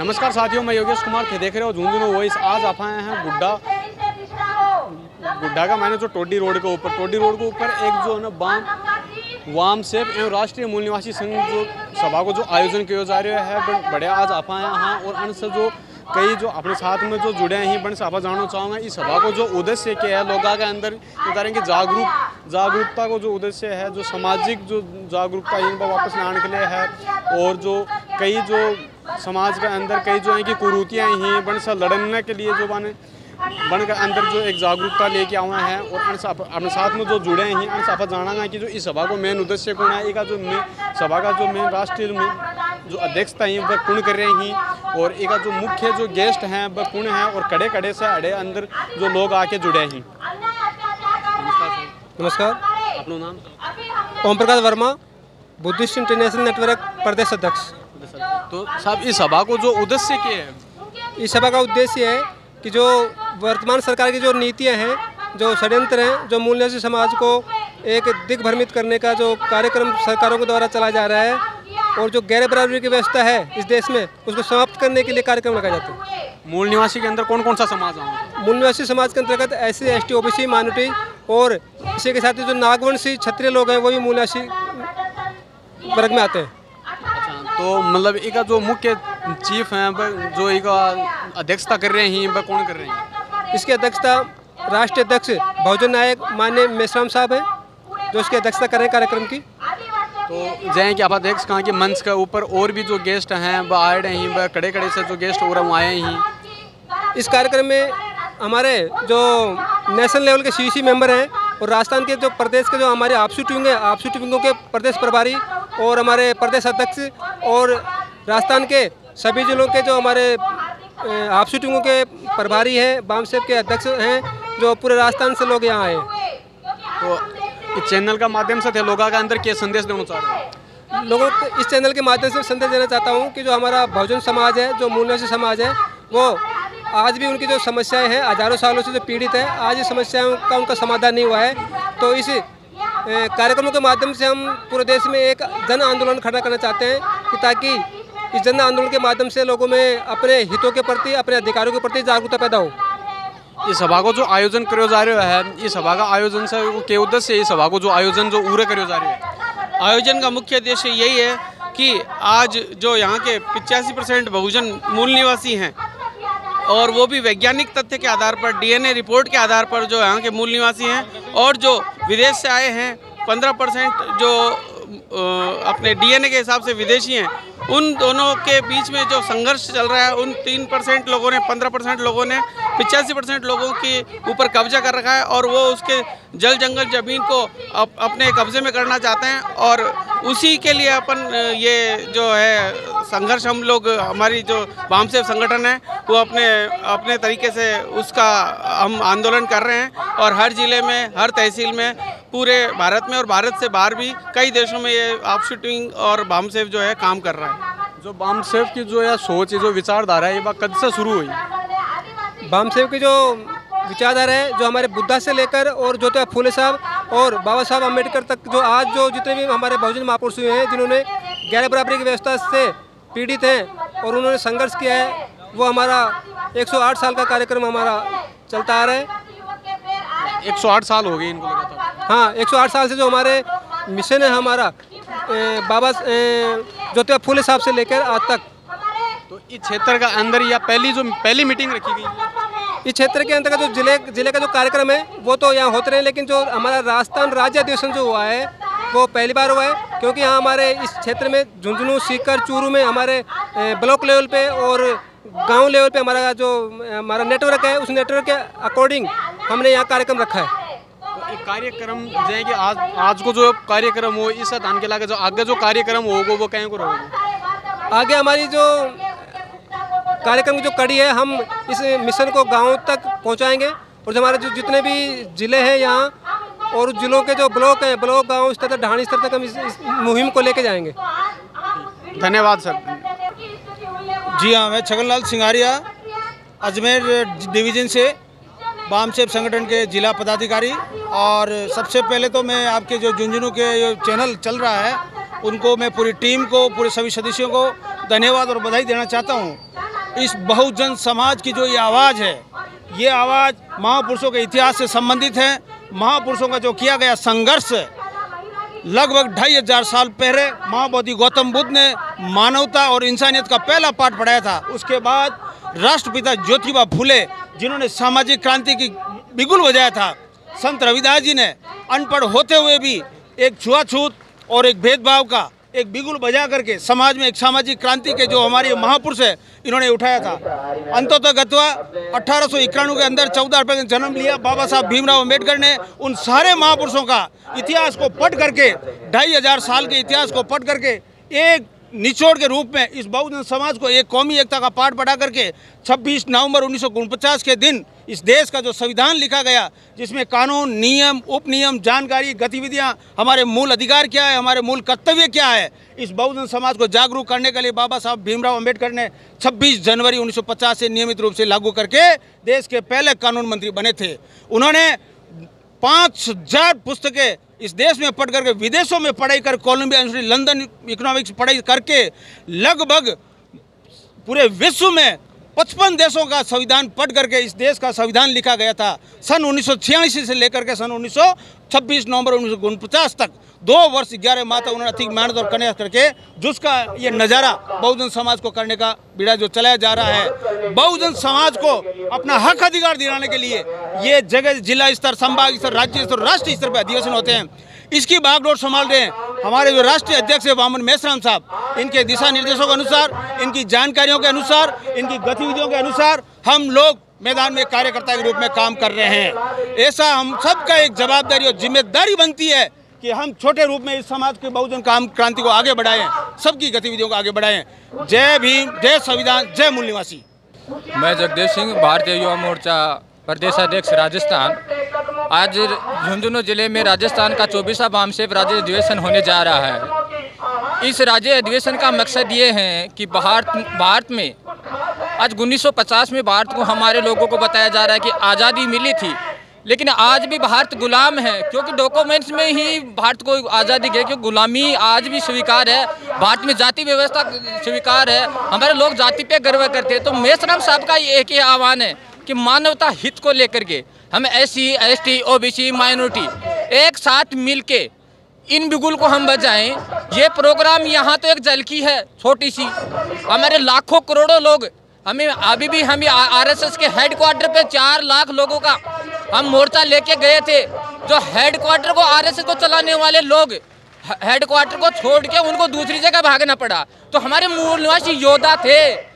नमस्कार साथियों, मैं योगेश कुमार थे, देख रहे हो झुंझुनू वॉइस। आज आप आए हैं गुड्डा का मैंने जो टोडी रोड के ऊपर एक जो है ना वाम सेव एवं राष्ट्रीय मूल निवासी संघ जो सभा को जो आयोजन किया जा रहा है बड़े आज आप आए हाँ। और अनसे जो कई जो अपने साथ में जो जुड़े हैं बन सभा जानना चाहूँगा इस सभा को जो उद्देश्य क्या है, लोगों के अंदर करेंगे जागरूकता को जो उद्देश्य है, जो सामाजिक जो जागरूकता इनको वापस लाने के लिए है। और जो कई जो समाज के अंदर कई जो है कि कुरीतियाँ ही बन से लड़ने के लिए जो बन के अंदर जो एक जागरूकता लेके आए हैं। और अपने साथ में जो जुड़े हैं अन सभा जाना कि जो इस सभा को मेन उद्देश्य कौन है, एक जो सभा का जो मेन राष्ट्रीय जो अध्यक्षता है वह कौन कर रहे हैं और एक जो मुख्य जो गेस्ट हैं वह कौन है और कड़े कड़े से अड़े अंदर जो लोग आके जुड़े हैं। नमस्कार, अपना नाम? Om Prakash Verma, Buddhist international network प्रदेश अध्यक्ष। तो साहब इस सभा को जो उद्देश्य क्या है? इस सभा का उद्देश्य है कि जो वर्तमान सरकार की जो नीतियां हैं, जो षड्यंत्र हैं, जो मूल निवासी समाज को एक दिग्भ्रमित करने का जो कार्यक्रम सरकारों के द्वारा चलाया जा रहा है और जो गैर बराबरी की व्यवस्था है इस देश में उसको समाप्त करने के लिए कार्यक्रम लगाए जाते हैं। मूल निवासी के अंदर कौन कौन सा समाज है? मूल निवासी समाज के अंतर्गत SC ST OBC माइनॉरिटी और इसी के साथ ही जो नागवंशी क्षत्रिय लोग हैं वो भी मूल निवासी वर्ग में आते हैं। तो मतलब एक जो मुख्य चीफ हैं जो एक अध्यक्षता कर रहे हैं वह कौन कर रहे हैं? इसकी अध्यक्षता राष्ट्रीय अध्यक्ष बहुजन नायक माननीय मेश्राम साहब हैं जो इसकी अध्यक्षता कर रहे हैं कार्यक्रम की। तो जैसे कि आप अध्यक्ष कहाँ के मंच के ऊपर और भी जो गेस्ट हैं वह आए रहे हैं, वह कड़े कड़े से जो गेस्ट और हम आए हैं। इस कार्यक्रम में हमारे जो नेशनल लेवल के CEC मेंबर हैं और राजस्थान के जो प्रदेश के जो हमारे आपसी टीम है, आपसी टीमों के प्रदेश प्रभारी और हमारे प्रदेश अध्यक्ष और राजस्थान के सभी जिलों के जो हमारे आपसी टीमों के प्रभारी हैं, वाम सेव के अध्यक्ष हैं, जो पूरे राजस्थान से लोग यहाँ आए। तो इस चैनल का माध्यम से थे लोगों के अंदर क्या संदेश देना चाह रहे हैं? लोगों को इस चैनल के माध्यम से संदेश देना चाहता हूँ कि जो हमारा बहुजन समाज है, जो मूल निवासी समाज है, वो आज भी उनकी जो समस्याएं हैं हजारों सालों से जो पीड़ित है, आज इस समस्याओं का उनका समाधान नहीं हुआ है। तो इस कार्यक्रमों के माध्यम से हम पूरे देश में एक जन आंदोलन खड़ा करना चाहते हैं कि ताकि इस जन आंदोलन के माध्यम से लोगों में अपने हितों के प्रति, अपने अधिकारों के प्रति जागरूकता पैदा हो। इस सभा को जो आयोजन करो जा रहे है, इस सभा का आयोजन से के उद्देश्य इस सभा को जो आयोजन जो पूरे करो जा रहे है? आयोजन का मुख्य उद्देश्य यही है कि आज जो यहाँ के 85% बहुजन मूल निवासी हैं और वो भी वैज्ञानिक तथ्य के आधार पर, DNA रिपोर्ट के आधार पर जो यहाँ के मूल निवासी हैं और जो विदेश से आए हैं 15% जो अपने DNA के हिसाब से विदेशी हैं, उन दोनों के बीच में जो संघर्ष चल रहा है, उन 3% लोगों ने, 15% लोगों ने 85% लोगों के ऊपर कब्जा कर रखा है और वो उसके जल जंगल ज़मीन को अपने कब्जे में करना चाहते हैं। और उसी के लिए अपन ये जो है संघर्ष हम लोग, हमारी जो वाम सेव संगठन है वो अपने तरीके से उसका हम आंदोलन कर रहे हैं। और हर ज़िले में, हर तहसील में, पूरे भारत में और भारत से बाहर भी कई देशों में ये आपसी टीम और वाम सेव जो है काम कर रहा है। जो वाम सेव की जो है सोच है, जो विचारधारा है, ये बात कब से शुरू हुई? वाम सेव की जो विचारधारा है, जो हमारे बुद्धा से लेकर और ज्योतिबा फूले साहब और बाबा साहब अम्बेडकर तक, जो आज जो जितने भी हमारे बहुजन महापुरुष हुए हैं जिन्होंने गैर बराबरी की व्यवस्था से पीड़ित हैं और उन्होंने संघर्ष किया है, वो हमारा 108 साल का कार्यक्रम हमारा चलता आ रहा है। 108 साल हो गए इनको लगातार? हाँ, 108 साल से जो हमारे मिशन है हमारा बाबा ज्योतिबा फूले साहब से लेकर आज तक। तो इस क्षेत्र का अंदर या पहली मीटिंग रखी गई? इस क्षेत्र के अंतर्गत जो जिले का जो कार्यक्रम है वो तो यहाँ होते रहे, लेकिन जो हमारा राजस्थान राज्य अधिवेशन जो हुआ है वो पहली बार हुआ है, क्योंकि यहाँ हमारे इस क्षेत्र में झुंझुनू, सीकर, चूरू में हमारे ब्लॉक लेवल पे और गांव लेवल पे हमारा नेटवर्क है, उस नेटवर्क के अकॉर्डिंग हमने यहाँ कार्यक्रम रखा है। तो एक कार्यक्रम जैसे कि आज को जो कार्यक्रम हो, इस धान के लागे जो आगे जो कार्यक्रम होगा वो कहीं को रहेगा? आगे हमारी जो कार्यक्रम की जो कड़ी है, हम इस मिशन को गाँव तक पहुँचाएँगे और हमारे जो जितने भी ज़िले हैं यहाँ और जिलों के जो ब्लॉक हैं, ब्लॉक, गाँव स्तर तक, ढाणी स्तर तक हम इस मुहिम को लेके जाएंगे। धन्यवाद सर। जी हाँ, मैं छगनलाल सिंगारिया, अजमेर डिवीज़न से वाम सेव संगठन के जिला पदाधिकारी। और सबसे पहले तो मैं आपके जो झुंझुनू के जो चैनल चल रहा है उनको, मैं पूरी टीम को, पूरे सभी सदस्यों को धन्यवाद और बधाई देना चाहता हूँ। इस बहुजन समाज की जो ये आवाज़ है, ये आवाज़ महापुरुषों के इतिहास से संबंधित है। महापुरुषों का जो किया गया संघर्ष लगभग 2500 साल पहले महाबोधि गौतम बुद्ध ने मानवता और इंसानियत का पहला पाठ पढ़ाया था। उसके बाद राष्ट्रपिता ज्योतिबा फुले जिन्होंने सामाजिक क्रांति की बिगुल बजाया था। संत रविदास जी ने अनपढ़ होते हुए भी एक छुआछूत और एक भेदभाव का एक बिगुल बजा करके समाज में एक सामाजिक क्रांति के जो हमारे महापुरुष है इन्होंने उठाया था। अंततः गत्वा 1891 के अंदर 14 अप्रैल में जन्म लिया बाबा साहब भीमराव अम्बेडकर ने। उन सारे महापुरुषों का इतिहास को पढ़ करके 2500 साल के इतिहास को पढ़ करके एक निचोड़ के रूप में इस बहुजन समाज को एक कौमी एकता का पाठ पढ़ा करके 26 नवंबर 1949 के दिन इस देश का जो संविधान लिखा गया, जिसमें कानून, नियम, उपनियम, जानकारी, गतिविधियां, हमारे मूल अधिकार क्या है, हमारे मूल कर्तव्य क्या है, इस बहुजन समाज को जागरूक करने के लिए बाबा साहब भीमराव अम्बेडकर ने 26 जनवरी 1950 से नियमित रूप से लागू करके देश के पहले कानून मंत्री बने थे। उन्होंने 5000 पुस्तकें इस देश में पढ़ करके विदेशों में पढ़ाई कर कोलंबिया यूनिवर्सिटी लंदन इकोनॉमिक्स पढ़ाई करके लगभग पूरे विश्व में 55 देशों का संविधान पढ़ करके इस देश का संविधान लिखा गया था। सन 1986 से लेकर के सन 26 नवंबर 1949 तक 2 वर्ष 11 माह तक उन्होंने अधिक मेहनत और कन्या करके जिसका ये नज़ारा बहुजन समाज को करने का बीड़ा जो चलाया जा रहा है। बहुजन समाज को अपना हक अधिकार दिलाने के लिए ये जगह जिला स्तर, संभाग स्तर, राज्य स्तर, राष्ट्रीय स्तर पर अधिवेशन होते हैं। इसकी बागडोर संभाल रहे हैं हमारे जो राष्ट्रीय अध्यक्ष है वामन मेश्राम साहब। इनके दिशा निर्देशों के अनुसार, इनकी जानकारियों के अनुसार, इनकी गतिविधियों के अनुसार हम लोग मैदान में कार्यकर्ता के रूप में काम कर रहे हैं। ऐसा हम सबका एक जवाबदारी और जिम्मेदारी बनती है कि हम छोटे रूप में इस समाज के बहुजन काम क्रांति को आगे बढ़ाएं, सबकी गतिविधियों को आगे बढ़ाएं। जय भीम, जय संविधान, जय मूल निवासी। मैं जगदेव सिंह, भारतीय युवा मोर्चा प्रदेश अध्यक्ष राजस्थान। आज झुंझुनू जिले में राजस्थान का 24वां बामसेफ राज्य अधिवेशन होने जा रहा है। इस राज्य अधिवेशन का मकसद ये है कि भारत में आज 1950 में भारत को हमारे लोगों को बताया जा रहा है कि आज़ादी मिली थी, लेकिन आज भी भारत गुलाम है, क्योंकि डॉक्यूमेंट्स में ही भारत को आज़ादी गई, क्योंकि गुलामी आज भी स्वीकार है। भारत में जाति व्यवस्था स्वीकार है, हमारे लोग जाति पे गर्व करते हैं। तो मेश्राम साहब का एक ही आह्वान है कि मानवता हित को लेकर के हम SC, ST, OBC, माइनॉरिटी एक साथ मिलके इन बिगुल को हम बजाएं। ये प्रोग्राम यहाँ तो एक झलकी है छोटी सी, हमारे लाखों करोड़ों लोग हमें अभी भी हम RSS के हेडक्वार्टर पे 4 लाख लोगों का हम मोर्चा लेके गए थे। जो हेडक्वार्टर को RSS को चलाने वाले लोग हेडक्वार्टर को छोड़ के उनको दूसरी जगह भागना पड़ा। तो हमारे मूल निवासी योद्धा थे,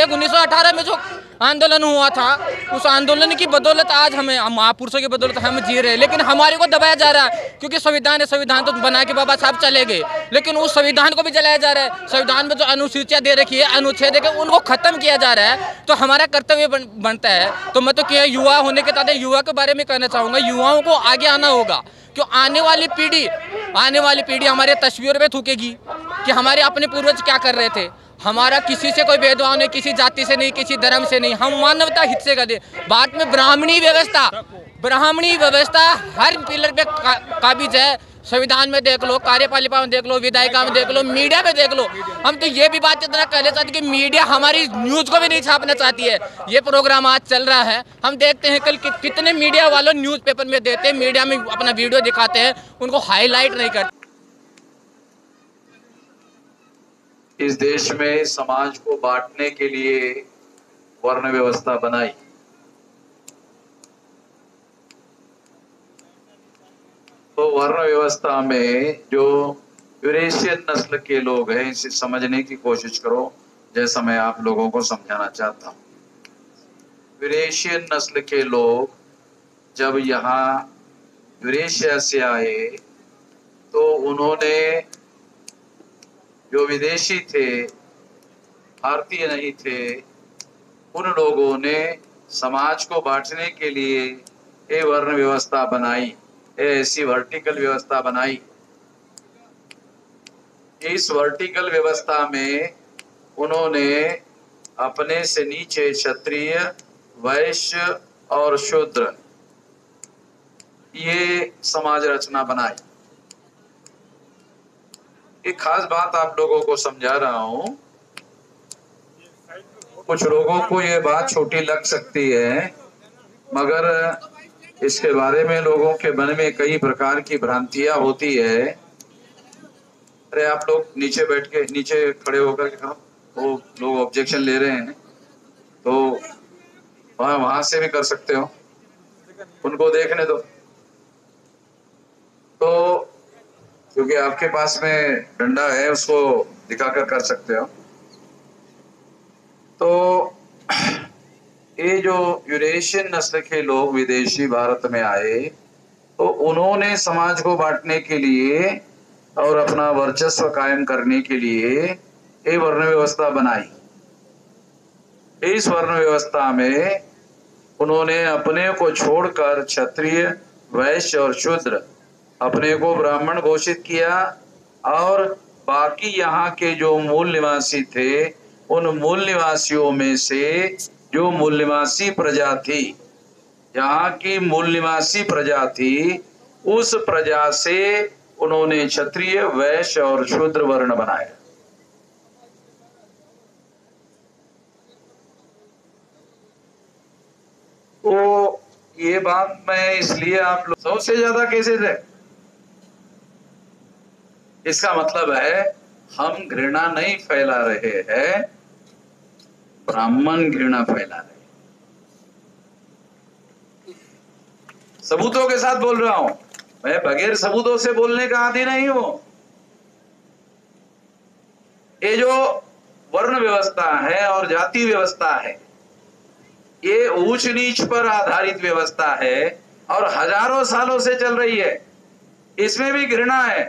1918 में जो आंदोलन हुआ था, उस आंदोलन की बदौलत आज हमें महापुरुषों की बदौलत हम जी रहे हैं। लेकिन हमारे को दबाया जा रहा है, क्योंकि संविधान है, संविधान तो बना के बाबा साहब चले गए, लेकिन उस संविधान को भी जलाया जा रहा है। संविधान में जो अनुसूचियाँ दे रखी है, अनुच्छेद है, उनको खत्म किया जा रहा है। तो हमारा कर्तव्य बनता है। तो मैं तो क्या युवा होने के नाते युवा के बारे में कहना चाहूँगा, युवाओं को आगे आना होगा, क्यों आने वाली पीढ़ी हमारे तस्वीर में थूकेगी कि हमारे अपने पूर्वज क्या कर रहे थे। हमारा किसी से कोई भेदभाव नहीं, किसी जाति से नहीं, किसी धर्म से नहीं, हम मानवता हित से करते। भारत में ब्राह्मणी व्यवस्था हर पिलर पे काबिज है। संविधान में देख लो, कार्यपालिका में देख लो, विधायिका में देख लो, मीडिया में देख लो। हम तो ये भी बात इतना कहना चाहते कि मीडिया हमारी न्यूज़ को भी नहीं छापना चाहती है। ये प्रोग्राम आज चल रहा है, हम देखते हैं कल कितने मीडिया वालों न्यूज़पेपर में देते हैं, मीडिया में अपना वीडियो दिखाते हैं, उनको हाईलाइट नहीं करते। इस देश में समाज को बांटने के लिए वर्ण व्यवस्था बनाई। तो वर्ण व्यवस्था में जो यूरेशियन नस्ल के लोग हैं, इसे समझने की कोशिश करो, जैसा मैं आप लोगों को समझाना चाहता हूँ। यूरेशियन नस्ल के लोग जब यहाँ यूरेशिया से आए तो उन्होंने, जो विदेशी थे, भारतीय नहीं थे, उन लोगों ने समाज को बांटने के लिए ये वर्ण व्यवस्था बनाई, ऐसी वर्टिकल व्यवस्था बनाई। इस वर्टिकल व्यवस्था में उन्होंने अपने से नीचे क्षत्रिय, वैश्य और शूद्र, ये समाज रचना बनाई। एक खास बात आप लोगों को समझा रहा हूं कुछ लोगों को ये बात छोटी लग सकती है, मगर इसके बारे में लोगों के मन में कई प्रकार की भ्रांतियां होती है। अरे आप लोग नीचे बैठ के, नीचे खड़े होकर के करो, वो लोग ऑब्जेक्शन ले रहे हैं तो वहां से भी कर सकते हो, उनको देखने दो। तो क्योंकि आपके पास में डंडा है, उसको दिखाकर कर सकते हो। तो ये जो यूरेशियन नस्ल के लोग विदेशी भारत में आए, तो उन्होंने समाज को बांटने के लिए और अपना वर्चस्व कायम करने के लिए ये वर्ण व्यवस्था बनाई। इस वर्ण व्यवस्था में उन्होंने अपने को छोड़कर क्षत्रिय, वैश्य और शूद्र, अपने को ब्राह्मण घोषित किया, और बाकी यहाँ के जो मूल निवासी थे, उन मूल निवासियों में से जो मूल निवासी प्रजा थी, यहाँ की मूल निवासी प्रजा थी, उस प्रजा से उन्होंने क्षत्रिय, वैश्य और शूद्र वर्ण बनाया। तो ये बात मैं इसलिए आप लोग सबसे ज्यादा कैसे थे, इसका मतलब है हम घृणा नहीं फैला रहे हैं, ब्राह्मण घृणा फैला रहे। सबूतों के साथ बोल रहा हूं मैं, बगैर सबूतों से बोलने का आदी नहीं हूं। ये जो वर्ण व्यवस्था है और जाति व्यवस्था है, ये ऊंच नीच पर आधारित व्यवस्था है और हजारों सालों से चल रही है। इसमें भी घृणा है,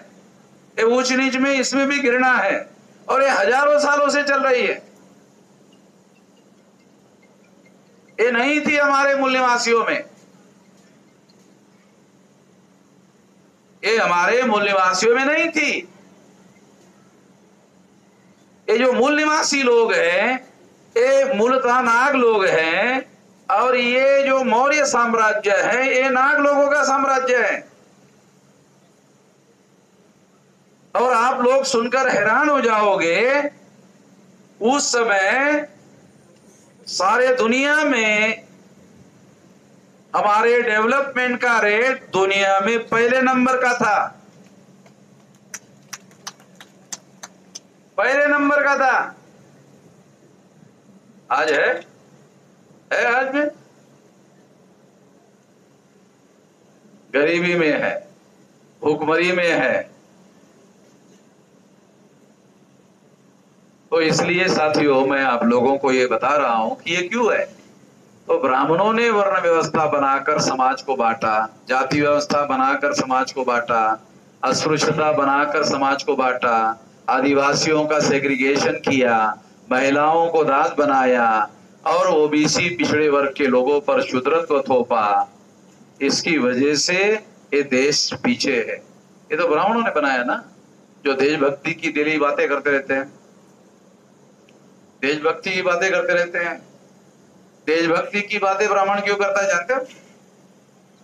ये ऊंच नीच में इसमें भी घृणा है, और ये हजारों सालों से चल रही है। ये नहीं थी हमारे मूल निवासियों में, ये हमारे मूल निवासियों में नहीं थी। ये जो मूल निवासी लोग हैं, ये मूलतः नाग लोग हैं, और ये जो मौर्य साम्राज्य है, ये नाग लोगों का साम्राज्य है। और आप लोग सुनकर हैरान हो जाओगे, उस समय सारे दुनिया में हमारे डेवलपमेंट का रेट दुनिया में पहले नंबर का था, पहले नंबर का था। आज है आज में गरीबी में है, भूखमरी में है। तो इसलिए साथियों, मैं आप लोगों को ये बता रहा हूं कि ये क्यों है। तो ब्राह्मणों ने वर्ण व्यवस्था बनाकर समाज को बांटा, जाति व्यवस्था बनाकर समाज को बांटा, अस्पृश्यता बनाकर समाज को बांटा, आदिवासियों का सेग्रीगेशन किया, महिलाओं को दास बनाया, और ओबीसी पिछड़े वर्ग के लोगों पर शूद्रत्व थोपा। इसकी वजह से ये देश पीछे है। ये तो ब्राह्मणों ने बनाया ना, जो देशभक्ति की दिली बातें करते रहते हैं, देशभक्ति की बातें करते रहते हैं। देशभक्ति की बातें ब्राह्मण क्यों करता है जानते हो?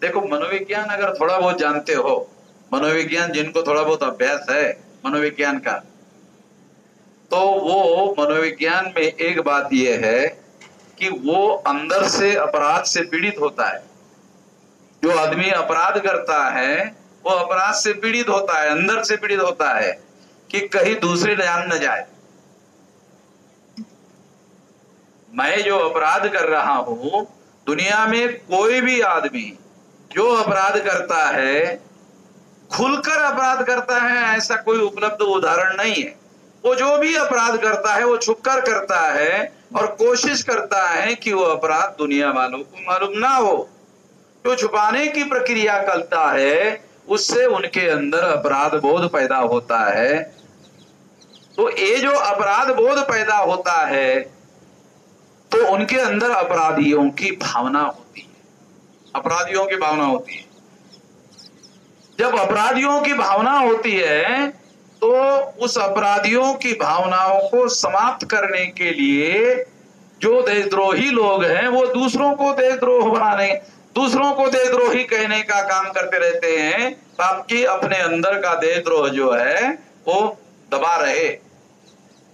देखो, मनोविज्ञान अगर थोड़ा बहुत जानते हो, मनोविज्ञान जिनको थोड़ा बहुत अभ्यास है मनोविज्ञान का, तो वो मनोविज्ञान में एक बात यह है कि वो अंदर से अपराध से पीड़ित होता है। जो आदमी अपराध करता है वो अपराध से पीड़ित होता है, अंदर से पीड़ित होता है कि कहीं दूसरे जान न जाए। मैं जो अपराध कर रहा हूं, दुनिया में कोई भी आदमी जो अपराध करता है, खुलकर अपराध करता है, ऐसा कोई उपलब्ध उदाहरण नहीं है। वो जो भी अपराध करता है वो छुपकर करता है और कोशिश करता है कि वो अपराध दुनिया वालों को मालूम ना हो। जो छुपाने की प्रक्रिया करता है, उससे उनके अंदर अपराध बोध पैदा होता है। तो ये जो अपराध बोध पैदा होता है, तो उनके अंदर अपराधियों की भावना होती है, अपराधियों की भावना होती है। जब अपराधियों की भावना होती है, तो उस अपराधियों की भावनाओं को समाप्त करने के लिए जो देशद्रोही लोग हैं, वो दूसरों को देशद्रोह बनाने, दूसरों को देशद्रोही कहने का काम करते रहते हैं, ताकि अपने अंदर का देशद्रोह जो है वो दबा रहे,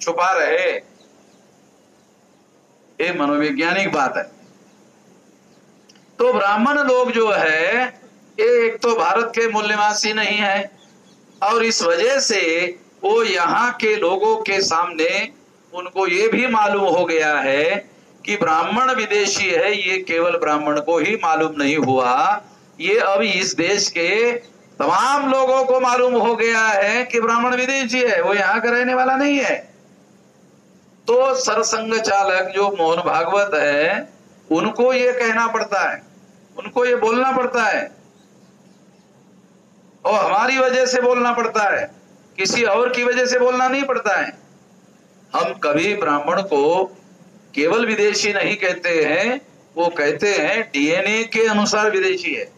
छुपा रहे। ये मनोवैज्ञानिक बात है। तो ब्राह्मण लोग जो है ये एक तो भारत के मूल निवासी नहीं है, और इस वजह से वो यहाँ के लोगों के सामने उनको ये भी मालूम हो गया है कि ब्राह्मण विदेशी है, ये केवल ब्राह्मण को ही मालूम नहीं हुआ, ये अब इस देश के तमाम लोगों को मालूम हो गया है कि ब्राह्मण विदेशी है, वो यहाँ का रहने वाला नहीं है। तो सरसंघ चालक जो मोहन भागवत है उनको ये कहना पड़ता है, उनको ये बोलना पड़ता है, और हमारी वजह से बोलना पड़ता है, किसी और की वजह से बोलना नहीं पड़ता है। हम कभी ब्राह्मण को केवल विदेशी नहीं कहते हैं, वो कहते हैं डीएनए के अनुसार विदेशी है,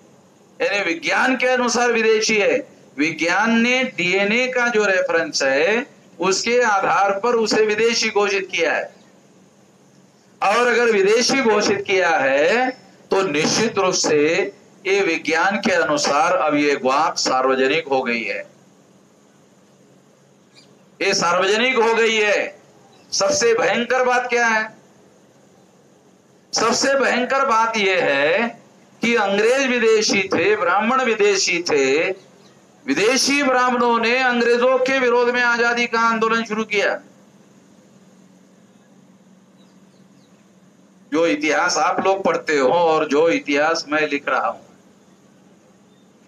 यानी विज्ञान के अनुसार विदेशी है। विज्ञान ने डीएनए का जो रेफरेंस है उसके आधार पर उसे विदेशी घोषित किया है, और अगर विदेशी घोषित किया है तो निश्चित रूप से ये विज्ञान के अनुसार अब ये बात सार्वजनिक हो गई है, ये सार्वजनिक हो गई है। सबसे भयंकर बात क्या है? सबसे भयंकर बात यह है कि अंग्रेज विदेशी थे, ब्राह्मण विदेशी थे, विदेशी ब्राह्मणों ने अंग्रेजों के विरोध में आजादी का आंदोलन शुरू किया। जो इतिहास आप लोग पढ़ते हो और जो इतिहास मैं लिख रहा हूं,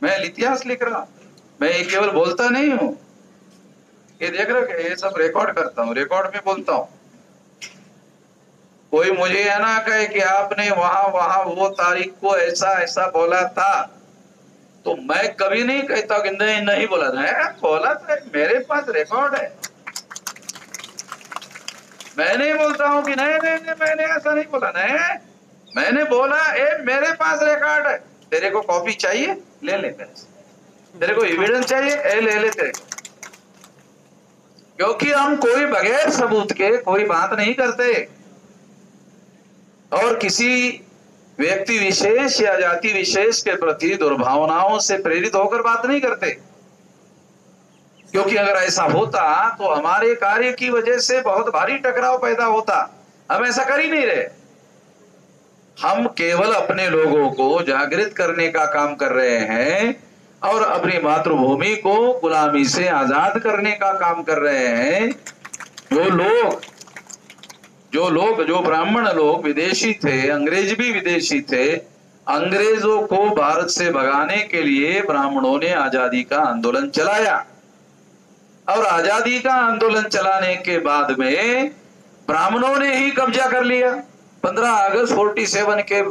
मैं इतिहास लिख रहा हूं, मैं ये केवल बोलता नहीं हूं, ये देख रहे ये सब रिकॉर्ड करता हूं, रिकॉर्ड में बोलता हूं। कोई मुझे है ना कहे कि आपने वहां वहां वो तारीख को ऐसा ऐसा बोला था, तो मैं कभी नहीं कहता कि नहीं नहीं बोला था, बोला था, मेरे पास रिकॉर्ड है। मैं नहीं बोलता हूं कि नहीं नहीं नहीं मैंने ऐसा नहीं बोला, नहीं मैंने बोला, मेरे पास रिकॉर्ड है। तेरे को कॉपी चाहिए ले ले, तेरे को एविडेंस चाहिए ले ले तेरे को, क्योंकि हम कोई बगैर सबूत के कोई बात नहीं करते, और किसी व्यक्ति विशेष या जाति विशेष के प्रति दुर्भावनाओं से प्रेरित होकर बात नहीं करते। क्योंकि अगर ऐसा होता तो हमारे कार्य की वजह से बहुत भारी टकराव पैदा होता। हम ऐसा कर ही नहीं रहे, हम केवल अपने लोगों को जागृत करने का काम कर रहे हैं और अपनी मातृभूमि को गुलामी से आजाद करने का काम कर रहे हैं। जो ब्राह्मण लोग विदेशी थे, अंग्रेज भी विदेशी थे, अंग्रेजों को भारत से भगाने के लिए ब्राह्मणों ने आजादी का आंदोलन चलाया, और आजादी का आंदोलन चलाने के बाद में ब्राह्मणों ने ही कब्जा कर लिया। 15 अगस्त 47 के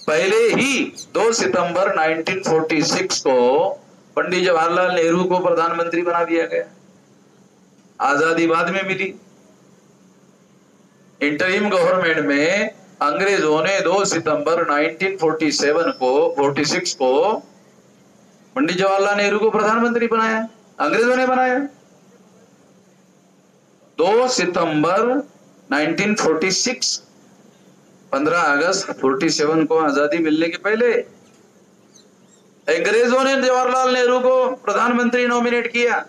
पहले ही 2 सितंबर 1946 को पंडित जवाहरलाल नेहरू को प्रधानमंत्री बना दिया गया। आजादी बाद में मिली। इंटरिम गवर्नमेंट में अंग्रेजों ने 2 सितंबर 1946 को पंडित जवाहरलाल नेहरू को प्रधानमंत्री बनाया, अंग्रेजों ने बनाया। 2 सितंबर 1946, 15 अगस्त 47 को आजादी मिलने के पहले अंग्रेजों ने जवाहरलाल नेहरू को प्रधानमंत्री नॉमिनेट किया।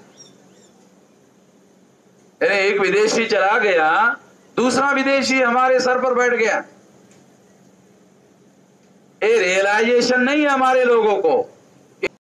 एक विदेशी चला गया, दूसरा विदेशी हमारे सर पर बैठ गया। ये रियलाइजेशन नहीं है हमारे लोगों को